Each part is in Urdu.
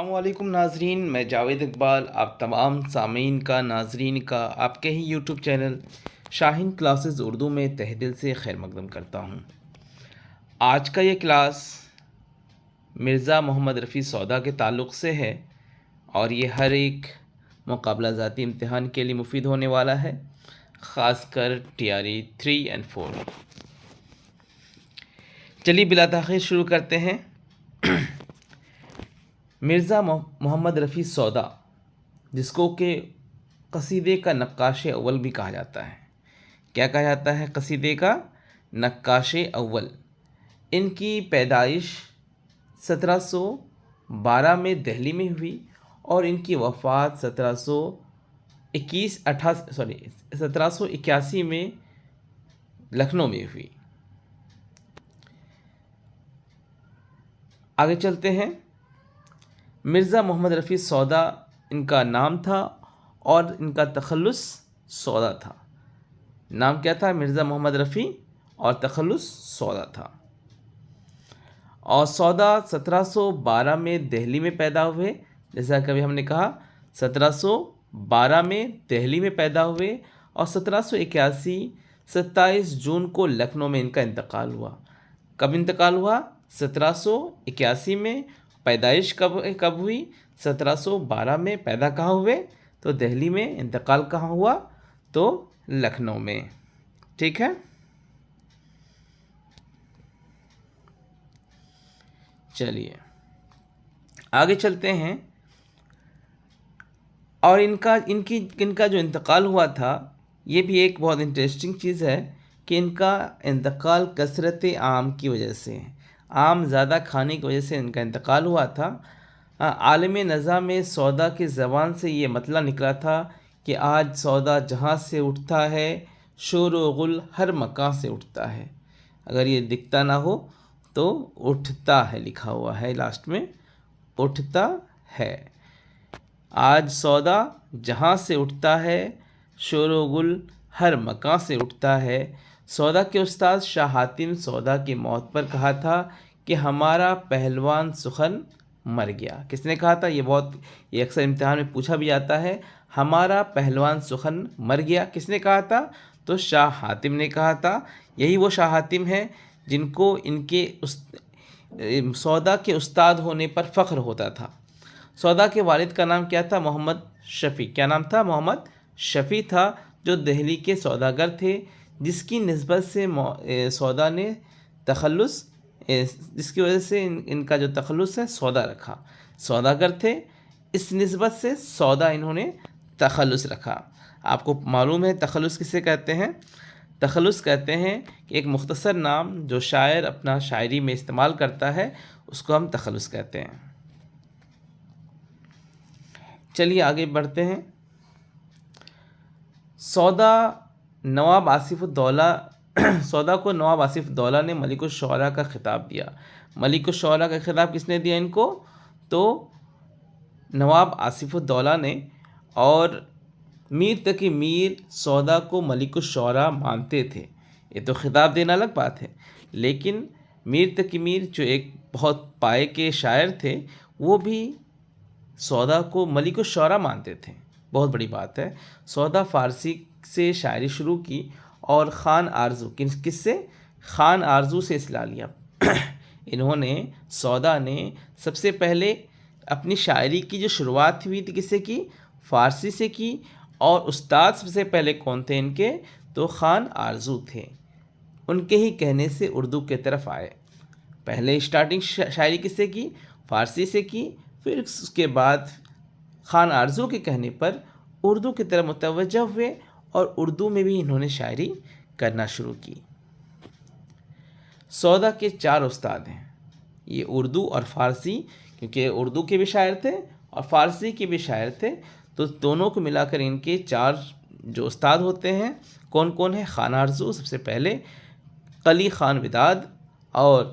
السلام علیکم ناظرین، میں جاوید اقبال آپ تمام سامعین کا ناظرین کا آپ کے ہی یوٹیوب چینل شاہین کلاسز اردو میں تہہ دل سے خیر مقدم کرتا ہوں۔ آج کا یہ کلاس مرزا محمد رفیع سودا کے تعلق سے ہے اور یہ ہر ایک مقابلہ ذاتی امتحان کے لیے مفید ہونے والا ہے، خاص کر TRE 3 اور 4۔ چلیے بلا تاخیر شروع کرتے ہیں۔ مرزا محمد رفیع سودا، جس کو کہ قصیدے کا نقاش اول بھی کہا جاتا ہے۔ کیا کہا جاتا ہے؟ قصیدے کا نقاش اول۔ ان کی پیدائش 1712 میں دہلی میں ہوئی اور ان کی وفات 1781 میں لکھنؤ میں ہوئی۔ آگے چلتے ہیں۔ مرزا محمد رفیع سودا ان کا نام تھا اور ان کا تخلص سودا تھا۔ نام کیا تھا؟ مرزا محمد رفیع اور تخلص سودا تھا۔ اور سودا 1712 میں دہلی میں پیدا ہوئے، جیسا کہ ابھی ہم نے کہا 1712 میں دہلی میں پیدا ہوئے اور 1781 27 جون کو لکھنؤ میں ان کا انتقال ہوا۔ کب انتقال ہوا؟ 1781 میں۔ پیدائش کب ہوئی؟ 1712 میں۔ پیدا کہاں ہوئے؟ تو دہلی میں۔ انتقال کہاں ہوا؟ تو لکھنؤ میں۔ ٹھیک ہے، چلیے آگے چلتے ہیں۔ اور ان کا جو انتقال ہوا تھا، یہ بھی ایک بہت انٹرسٹنگ چیز ہے کہ ان کا انتقال کثرت آم کی وجہ سے، آم زیادہ کھانے کی وجہ سے ان کا انتقال ہوا تھا۔ عالم نظام میں سودا کی زبان سے یہ مطلب نکلا تھا کہ آج سودا جہاں سے اٹھتا ہے، شور و غل ہر مکان سے اٹھتا ہے۔ اگر یہ دکھتا نہ ہو تو اٹھتا ہے، لکھا ہوا ہے لاسٹ میں، اٹھتا ہے۔ آج سودا جہاں سے اٹھتا ہے، شور و غل ہر مکان سے اٹھتا ہے۔ سودا کے استاد شاہ حاتم سودا کی موت پر کہا تھا کہ ہمارا پہلوان سخن مر گیا۔ کس نے کہا تھا؟ یہ اکثر امتحان میں پوچھا بھی جاتا ہے، ہمارا پہلوان سخن مر گیا کس نے کہا تھا؟ تو شاہ حاتم نے کہا تھا۔ یہی وہ شاہ حاتم ہیں جن کو ان کے سودا کے استاد ہونے پر فخر ہوتا تھا۔ سودا کے والد کا نام کیا تھا؟ محمد شفیع۔ کیا نام تھا؟ محمد شفیع تھا، جو دہلی کے سوداگر تھے، جس کی نسبت سے سودا نے تخلص، جس کی وجہ سے ان کا جو تخلص ہے سودا رکھا۔ سوداگر تھے، اس نسبت سے سودا انہوں نے تخلص رکھا۔ آپ کو معلوم ہے تخلص کسے کہتے ہیں؟ تخلص کہتے ہیں کہ ایک مختصر نام جو شاعر اپنا شاعری میں استعمال کرتا ہے، اس کو ہم تخلص کہتے ہیں۔ چلیے آگے بڑھتے ہیں۔ سودا کو نواب آصف الدولہ نے ملک الشعراء کا خطاب دیا۔ ملک الشعراء کا خطاب کس نے دیا ان کو؟ تو نواب آصف الدولہ نے۔ اور میر تقی میر سودا کو ملک الشعراء مانتے تھے۔ یہ تو خطاب دینا الگ بات ہے، لیکن میر تقی میر جو ایک بہت پائے کے شاعر تھے، وہ بھی سودا کو ملک الشعراء مانتے تھے۔ بہت بڑی بات ہے۔ سودا فارسی سے شاعری شروع کی اور خان آرزو، کس سے؟ خان آرزو سے اصلاح لیا۔ سودا نے سب سے پہلے اپنی شاعری کی جو شروعات ہوئی تھی، کس سے کی؟ فارسی سے کی۔ اور استاد سب سے پہلے کون تھے ان کے؟ تو خان آرزو تھے۔ ان کے ہی کہنے سے اردو کی طرف آئے۔ پہلے اسٹارٹنگ شاعری کس سے کی؟ فارسی سے کی، پھر اس کے بعد خان آرزو کے کہنے پر اردو کی طرف متوجہ ہوئے اور اردو میں بھی انہوں نے شاعری کرنا شروع کی۔ سودا کے 4 استاد ہیں، یہ اردو اور فارسی، کیونکہ اردو کے بھی شاعر تھے اور فارسی کے بھی شاعر تھے، تو دونوں کو ملا کر ان کے 4 جو استاد ہوتے ہیں، کون کون ہیں؟ خان آرزو سب سے پہلے، قلی خان وداد اور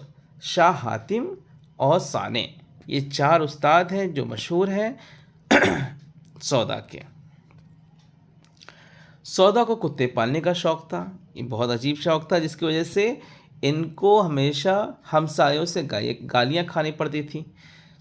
شاہ حاتم اور ثانی، یہ 4 استاد ہیں جو مشہور ہیں سودا کے۔ سودا کو کتے پالنے کا شوق تھا۔ یہ بہت عجیب شوق تھا، جس کی وجہ سے ان کو ہمیشہ ہمسایوں سے گالیاں کھانی پڑتی تھیں۔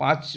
5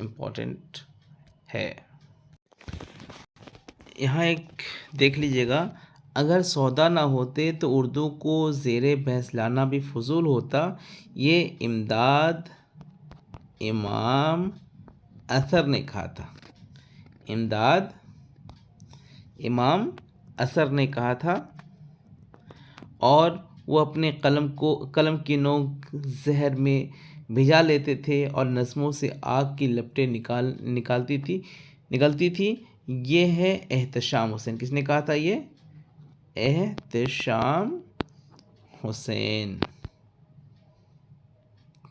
امپورٹنٹ ہے. یہاں ایک دیکھ لیجیے گا، اگر سودا نہ ہوتے تو اردو کو زیر بحث لانا بھی فضول ہوتا. یہ امداد امام اثر نے کہا تھا. امداد امام اثر نے کہا تھا، اور وہ اپنے قلم کی نوک زہر میں بھجا لیتے تھے اور نظموں سے آگ کی لپٹیں نکلتی تھی. یہ ہے احتشام حسین. کس نے کہا تھا یہ؟ احتشام حسین.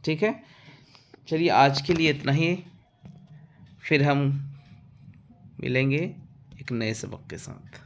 ٹھیک ہے، چلیے آج کے لیے اتنا ہی، پھر ہم ملیں گے ایک نئے سبق کے ساتھ.